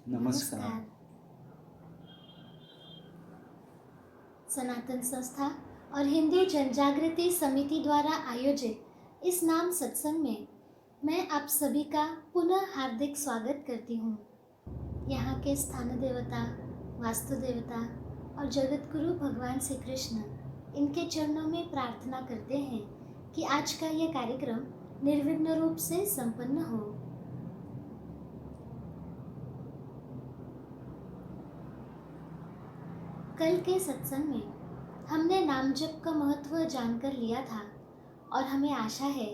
नमस्कार। सनातन संस्था और हिंदी जनजागृति समिति द्वारा आयोजित इस नाम सत्संग में मैं आप सभी का पुनः हार्दिक स्वागत करती हूँ। यहाँ के स्थान देवता, वास्तु देवता और जगत गुरु भगवान श्री कृष्ण इनके चरणों में प्रार्थना करते हैं कि आज का यह कार्यक्रम निर्विघ्न रूप से संपन्न हो। कल के सत्संग में हमने नाम जप का महत्व जानकर लिया था और हमें आशा है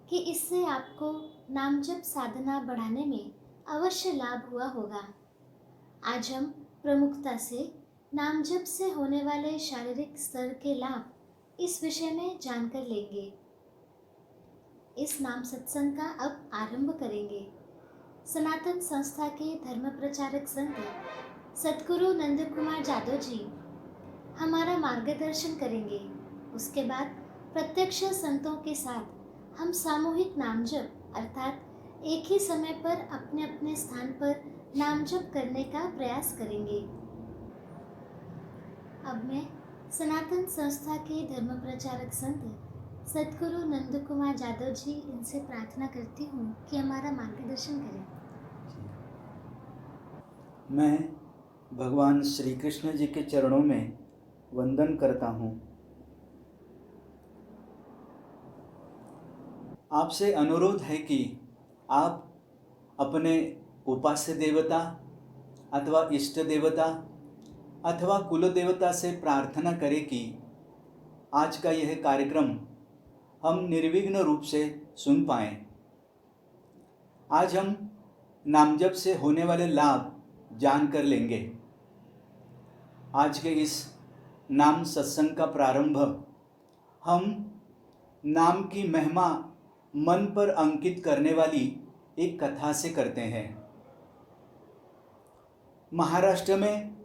कि इससे आपको नाम जप साधना बढ़ाने में अवश्य लाभ हुआ होगा। आज हम प्रमुखता से नाम जप से होने वाले शारीरिक स्तर के लाभ इस विषय में जानकर लेंगे। इस नाम सत्संग का अब आरंभ करेंगे। सनातन संस्था के धर्म प्रचारक संत सतगुरु नंद कुमार जादव जी हमारा मार्गदर्शन करेंगे। उसके बाद प्रत्यक्ष संतों के साथ हम सामूहिक नाम जप अर्थात एक ही समय पर अपने अपने स्थान पर नाम जप करने का प्रयास करेंगे। अब मैं सनातन संस्था के धर्म प्रचारक संत सतगुरु नंद कुमार जादव जी इनसे प्रार्थना करती हूँ कि हमारा मार्गदर्शन करें। मैं भगवान श्री कृष्ण जी के चरणों में वंदन करता हूँ। आपसे अनुरोध है कि आप अपने उपास्य देवता अथवा इष्ट देवता अथवा कुल देवता से प्रार्थना करें कि आज का यह कार्यक्रम हम निर्विघ्न रूप से सुन पाएं। आज हम नामजप से होने वाले लाभ जान कर लेंगे। आज के इस नाम सत्संग का प्रारंभ हम नाम की महिमा मन पर अंकित करने वाली एक कथा से करते हैं। महाराष्ट्र में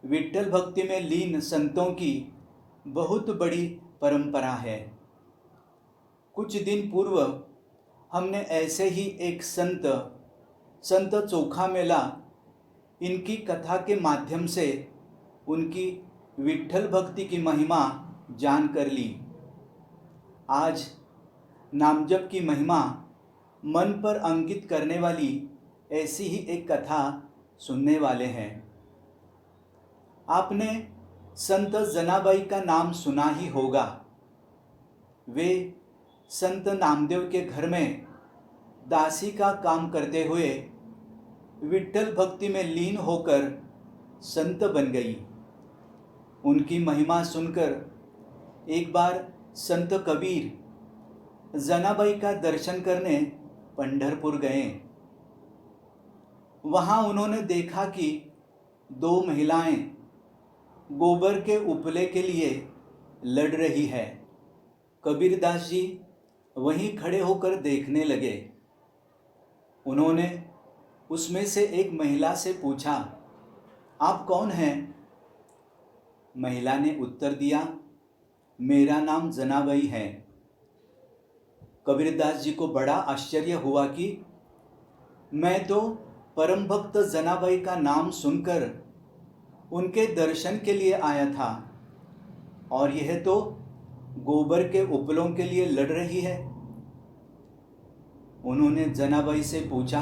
विठ्ठल भक्ति में लीन संतों की बहुत बड़ी परंपरा है। कुछ दिन पूर्व हमने ऐसे ही एक संत चोखा मेला इनकी कथा के माध्यम से उनकी विठ्ठल भक्ति की महिमा जान कर ली। आज नामजप की महिमा मन पर अंकित करने वाली ऐसी ही एक कथा सुनने वाले हैं। आपने संत जनाबाई का नाम सुना ही होगा। वे संत नामदेव के घर में दासी का काम करते हुए विठ्ठल भक्ति में लीन होकर संत बन गई। उनकी महिमा सुनकर एक बार संत कबीर जनाबाई का दर्शन करने पंढरपुर गए। वहाँ उन्होंने देखा कि दो महिलाएं गोबर के उपले के लिए लड़ रही है। कबीरदास जी वहीं खड़े होकर देखने लगे। उन्होंने उसमें से एक महिला से पूछा, आप कौन हैं? महिला ने उत्तर दिया, मेरा नाम जनाबाई है। कबीरदास जी को बड़ा आश्चर्य हुआ कि मैं तो परम भक्त जनाबाई का नाम सुनकर उनके दर्शन के लिए आया था और यह तो गोबर के उपलों के लिए लड़ रही है। उन्होंने जनाबाई से पूछा,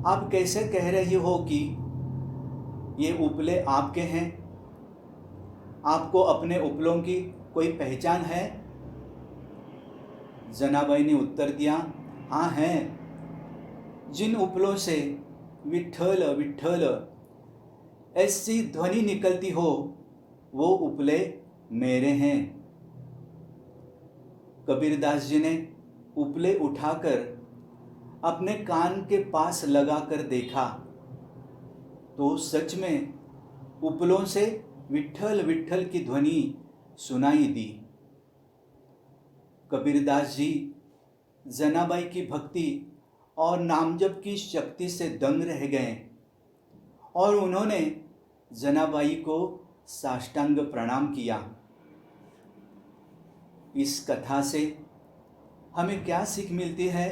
आप कैसे कह रही हो कि ये उपले आपके हैं? आपको अपने उपलों की कोई पहचान है? जनाबाई ने उत्तर दिया, हाँ हैं। जिन उपलों से विठ्ठल विठ्ठल ऐसी ध्वनि निकलती हो वो उपले मेरे हैं। कबीरदास जी ने उपले उठाकर अपने कान के पास लगाकर देखा तो सच में उपलों से विठ्ठल विठ्ठल की ध्वनि सुनाई दी। कबीरदास जी जनाबाई की भक्ति और नामजप की शक्ति से दंग रह गए और उन्होंने जनाबाई को साष्टांग प्रणाम किया। इस कथा से हमें क्या सीख मिलती है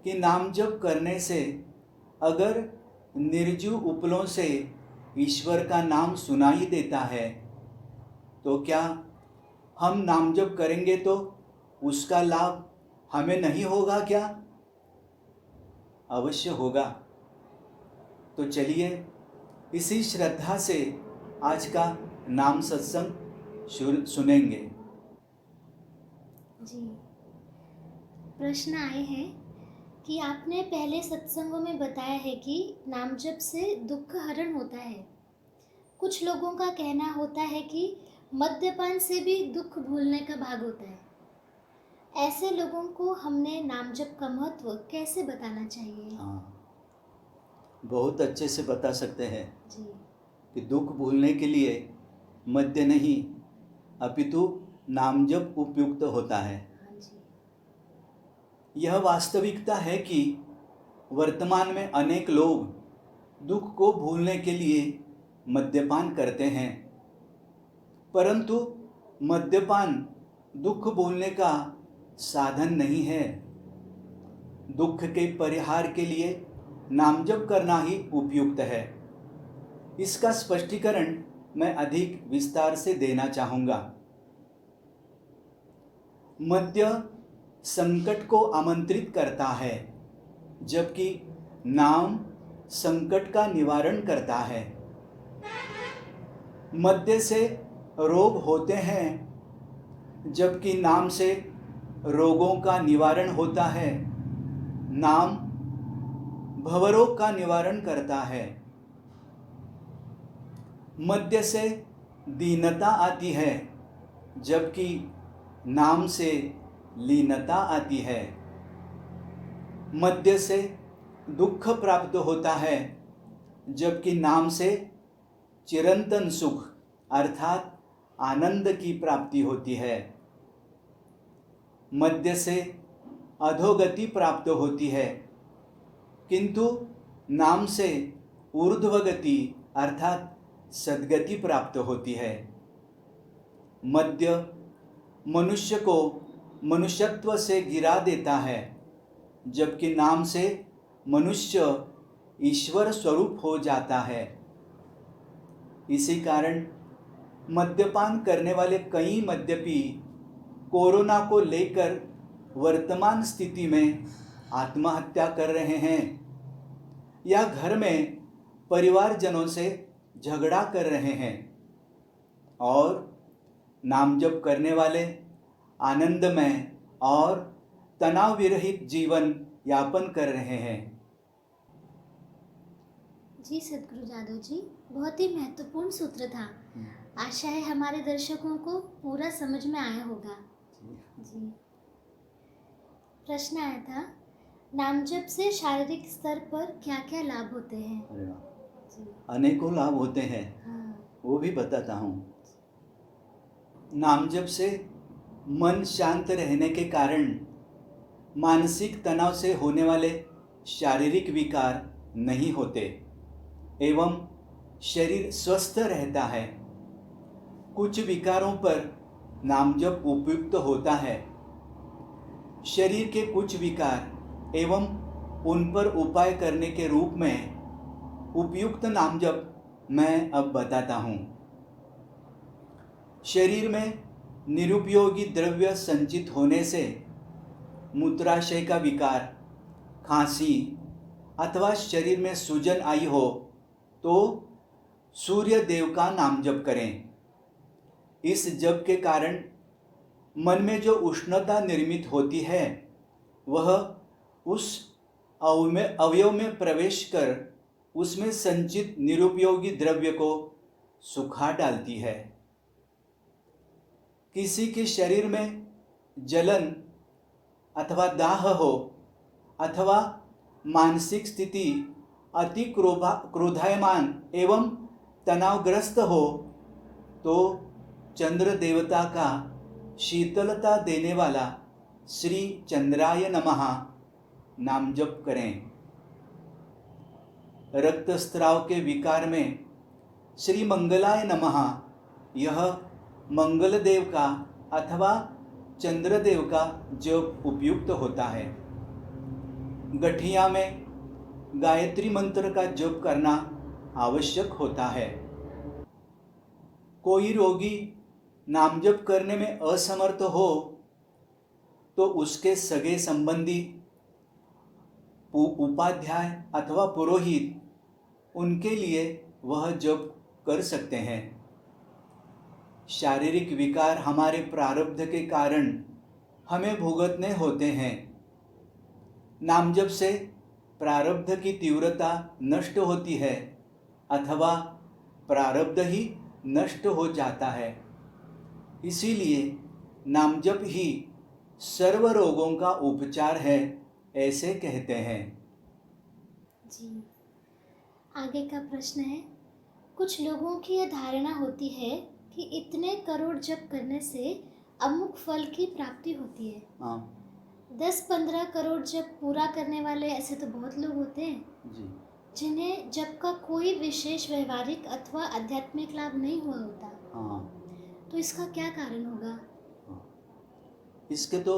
कि नामजप करने से अगर निर्जीव उपलों से ईश्वर का नाम सुनाई देता है, तो क्या हम नाम जप करेंगे तो उसका लाभ हमें नहीं होगा क्या? अवश्य होगा। तो चलिए इसी श्रद्धा से आज का नाम सत्संग सुनेंगे। जी, प्रश्न आए हैं कि आपने पहले सत्संगों में बताया है कि नाम जप से दुख हरण होता है। कुछ लोगों का कहना होता है कि मद्यपान से भी दुख भूलने का भाग होता है। ऐसे लोगों को हमने नाम जप का महत्व कैसे बताना चाहिए? हाँ, बहुत अच्छे से बता सकते हैं जी, कि दुख भूलने के लिए मद्य नहीं अपितु नाम जप उपयुक्त होता है। हाँ जी, यह वास्तविकता है कि वर्तमान में अनेक लोग दुख को भूलने के लिए मद्यपान करते हैं, परंतु मद्यपान दुख भूलने का साधन नहीं है। दुख के परिहार के लिए नाम जप करना ही उपयुक्त है। इसका स्पष्टीकरण मैं अधिक विस्तार से देना चाहूँगा। मद्य संकट को आमंत्रित करता है, जबकि नाम संकट का निवारण करता है। मद्य से रोग होते हैं, जबकि नाम से रोगों का निवारण होता है। नाम भवरोग का निवारण करता है। मद्य से दीनता आती है, जबकि नाम से लीनता आती है। मद्य से दुख प्राप्त होता है, जबकि नाम से चिरंतन सुख अर्थात आनंद की प्राप्ति होती है। मद्य से अधोगति प्राप्त होती है, किंतु नाम से ऊर्ध्वगति अर्थात सद्गति प्राप्त होती है। मद्य मनुष्य को मनुष्यत्व से गिरा देता है, जबकि नाम से मनुष्य ईश्वर स्वरूप हो जाता है। इसी कारण मद्यपान करने वाले कई मद्यपी कोरोना को लेकर वर्तमान स्थिति में आत्महत्या कर रहे हैं या घर में परिवारजनों से झगड़ा कर रहे हैं, और नाम जप करने वाले आनंदमय और तनाव विरहित जीवन यापन कर रहे हैं। जी सद्गुरु जादव जी, बहुत ही महत्वपूर्ण सूत्र था। आशा है हमारे दर्शकों को पूरा समझ में आया होगा। जी, प्रश्न आया था, नाम जप से शारीरिक स्तर पर क्या क्या लाभ होते हैं? अरे वाह, जी, अनेकों लाभ होते हैं, हाँ, वो भी बताता हूँ। नाम जप से मन शांत रहने के कारण मानसिक तनाव से होने वाले शारीरिक विकार नहीं होते एवं शरीर स्वस्थ रहता है। कुछ विकारों पर नाम जप उपयुक्त होता है। शरीर के कुछ विकार एवं उन पर उपाय करने के रूप में उपयुक्त नाम जप मैं अब बताता हूँ। शरीर में निरुपयोगी द्रव्य संचित होने से मूत्राशय का विकार, खांसी अथवा शरीर में सूजन आई हो तो सूर्य देव का नाम जप करें। इस जप के कारण मन में जो उष्णता निर्मित होती है वह उस अवयव में प्रवेश कर उसमें संचित निरुपयोगी द्रव्य को सुखा डालती है। किसी के शरीर में जलन अथवा दाह हो अथवा मानसिक स्थिति अति क्रोधायमान एवं तनावग्रस्त हो तो चंद्र देवता का शीतलता देने वाला श्री चंद्राय नमः नाम जप करें। रक्तस्राव के विकार में श्री मंगलाय नमः, यह मंगलदेव का अथवा चंद्रदेव का जप उपयुक्त होता है। गठिया में गायत्री मंत्र का जप करना आवश्यक होता है। कोई रोगी नाम जप करने में असमर्थ हो तो उसके सगे संबंधी, उपाध्याय अथवा पुरोहित उनके लिए वह जप कर सकते हैं। शारीरिक विकार हमारे प्रारब्ध के कारण हमें भुगतने होते हैं। नाम जप से प्रारब्ध की तीव्रता नष्ट होती है अथवा प्रारब्ध ही नष्ट हो जाता है। इसीलिए नाम जप ही सर्व रोगों का उपचार है, ऐसे कहते हैं। जी, आगे का प्रश्न है, कुछ लोगों की यह धारणा होती है कि इतने करोड़ जप करने से अमुक फल की प्राप्ति होती है। हाँ 10-15 करोड़ जप पूरा करने वाले ऐसे तो बहुत लोग होते हैं जी। जिन्हें जप का कोई विशेष व्यवहारिक अथवा आध्यात्मिक लाभ नहीं हुआ होता, हाँ तो इसका क्या कारण होगा? इसके तो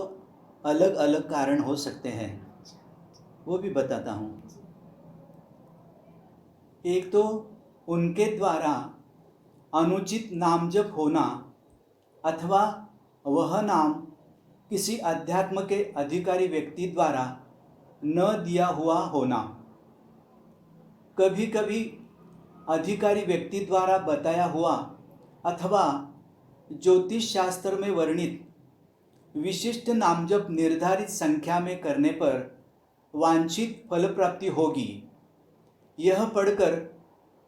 अलग अलग कारण हो सकते हैं, वो भी बताता हूँ। एक तो उनके द्वारा अनुचित नाम जप होना अथवा वह नाम किसी अध्यात्म के अधिकारी व्यक्ति द्वारा न दिया हुआ होना। कभी कभी अधिकारी व्यक्ति द्वारा बताया हुआ अथवा ज्योतिष शास्त्र में वर्णित विशिष्ट नाम जप निर्धारित संख्या में करने पर वांछित फल प्राप्ति होगी, यह पढ़कर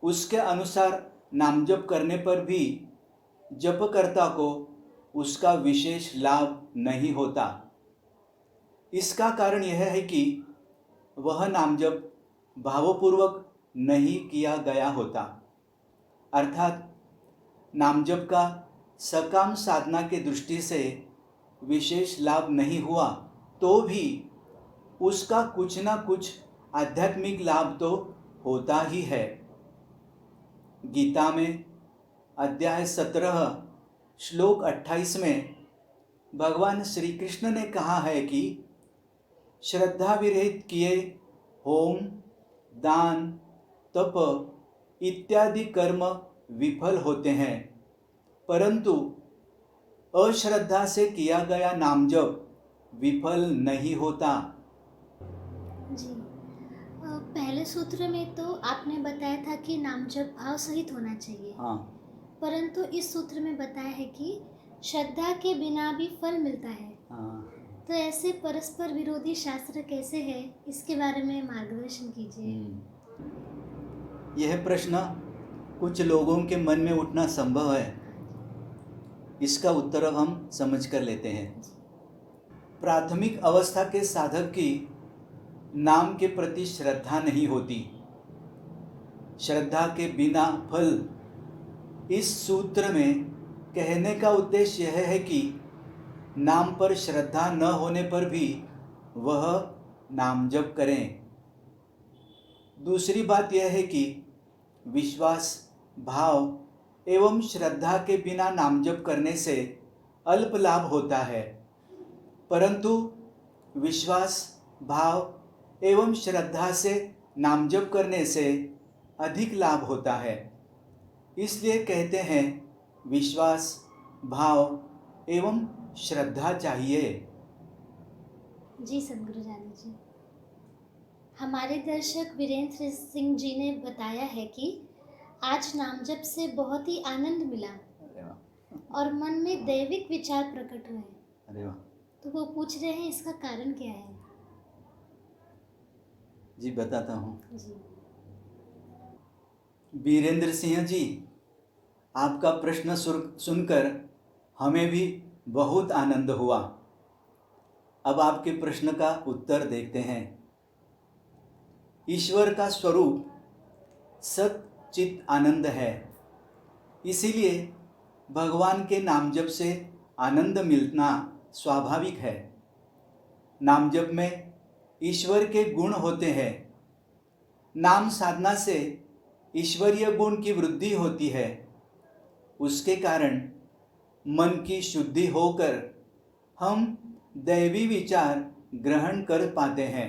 उसके अनुसार नाम जप करने पर भी जपकर्ता को उसका विशेष लाभ नहीं होता। इसका कारण यह है कि वह नाम जप भावपूर्वक नहीं किया गया होता, अर्थात नाम जप का सकाम साधना के दृष्टि से विशेष लाभ नहीं हुआ तो भी उसका कुछ ना कुछ आध्यात्मिक लाभ तो होता ही है। गीता में अध्याय 17 श्लोक 28 में भगवान श्री कृष्ण ने कहा है कि श्रद्धा विरहित किए होम, दान, तप इत्यादि कर्म विफल होते हैं, परंतु अश्रद्धा से किया गया नाम जप विफल नहीं होता। जी, पहले सूत्र में तो आपने बताया था कि नाम जप भाव सहित होना चाहिए। हाँ परंतु इस सूत्र में बताया है कि श्रद्धा के बिना भी फल मिलता है। हाँ तो ऐसे परस्पर विरोधी शास्त्र कैसे है, इसके बारे में मार्गदर्शन कीजिए। यह प्रश्न कुछ लोगों के मन में उठना संभव है, इसका उत्तर हम समझ कर लेते हैं। प्राथमिक अवस्था के साधक की नाम के प्रति श्रद्धा नहीं होती। श्रद्धा के बिना फल, इस सूत्र में कहने का उद्देश्य यह है कि नाम पर श्रद्धा न होने पर भी वह नाम जप करें। दूसरी बात यह है कि विश्वास, भाव एवं श्रद्धा के बिना नाम जप करने से अल्प लाभ होता है, परंतु विश्वास, भाव एवं श्रद्धा से नाम जप करने से अधिक लाभ होता है। इसलिए कहते हैं विश्वास, भाव एवं श्रद्धा चाहिए। जी सदगुरु जानी जी, हमारे दर्शक वीरेंद्र सिंह जी ने बताया है कि आज नाम जप से बहुत ही आनंद मिला और मन में दैविक विचार प्रकट हुए। अरे वाह। तो वो पूछ रहे हैं इसका कारण क्या है। जी बताता हूँ। जी, वीरेंद्र सिंह जी, आपका प्रश्न सुनकर हमें भी बहुत आनंद हुआ। अब आपके प्रश्न का उत्तर देखते हैं। ईश्वर का स्वरूप सत चित आनंद है, इसीलिए भगवान के नाम जप से आनंद मिलना स्वाभाविक है। नाम जप में ईश्वर के गुण होते हैं। नाम साधना से ईश्वरीय गुण की वृद्धि होती है। उसके कारण मन की शुद्धि होकर हम दैवी विचार ग्रहण कर पाते हैं।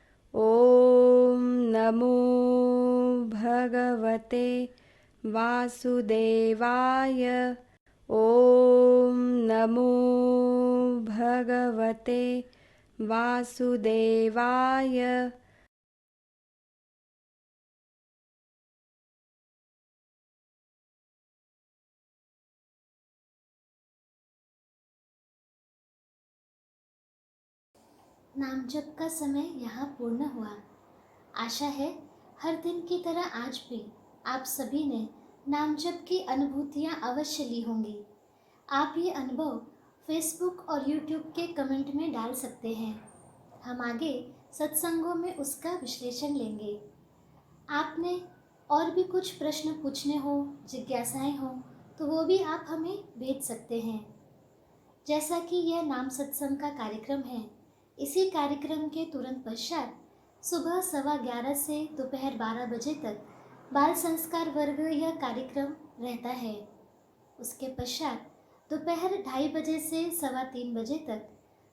ॐ नमो भगवते वासुदेवाय। ॐ नमो भगवते वासुदेवाय। नाम जप का समय यहाँ पूर्ण हुआ। आशा है हर दिन की तरह आज भी आप सभी ने नाम जप की अनुभूतियाँ अवश्य ली होंगी। आप ये अनुभव फेसबुक और यूट्यूब के कमेंट में डाल सकते हैं। हम आगे सत्संगों में उसका विश्लेषण लेंगे। आपने और भी कुछ प्रश्न पूछने हो, जिज्ञासाएं हो, तो वो भी आप हमें भेज सकते हैं। जैसा कि यह नाम सत्संग का कार्यक्रम है, इसी कार्यक्रम के तुरंत पश्चात सुबह 11:15 से दोपहर 12 बजे तक बाल संस्कार वर्ग यह कार्यक्रम रहता है। उसके पश्चात दोपहर 2:30 बजे से 3:15 बजे तक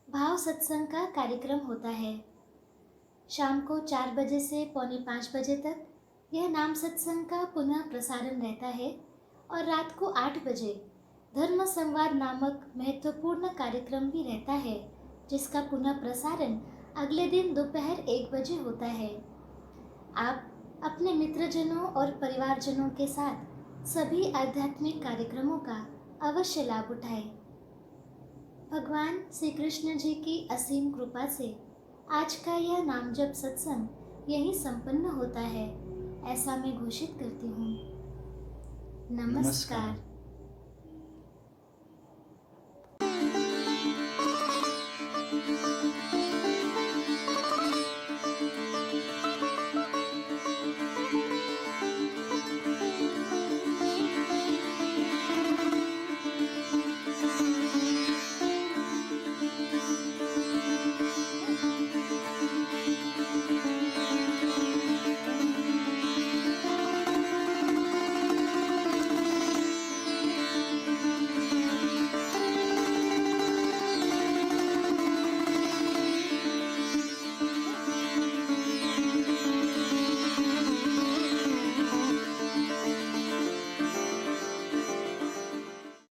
भाव सत्संग का कार्यक्रम होता है। शाम को 4 बजे से 4:45 बजे तक यह नाम सत्संग का पुनः प्रसारण रहता है और रात को 8 बजे धर्म संवाद नामक महत्वपूर्ण कार्यक्रम भी रहता है, जिसका पुनः प्रसारण अगले दिन दोपहर 1 बजे होता है। आप अपने मित्रजनों और परिवारजनों के साथ सभी आध्यात्मिक कार्यक्रमों का अवश्य लाभ उठाएं। भगवान श्री कृष्ण जी की असीम कृपा से आज का यह नाम जप सत्संग यहीं संपन्न होता है, ऐसा मैं घोषित करती हूँ। नमस्कार।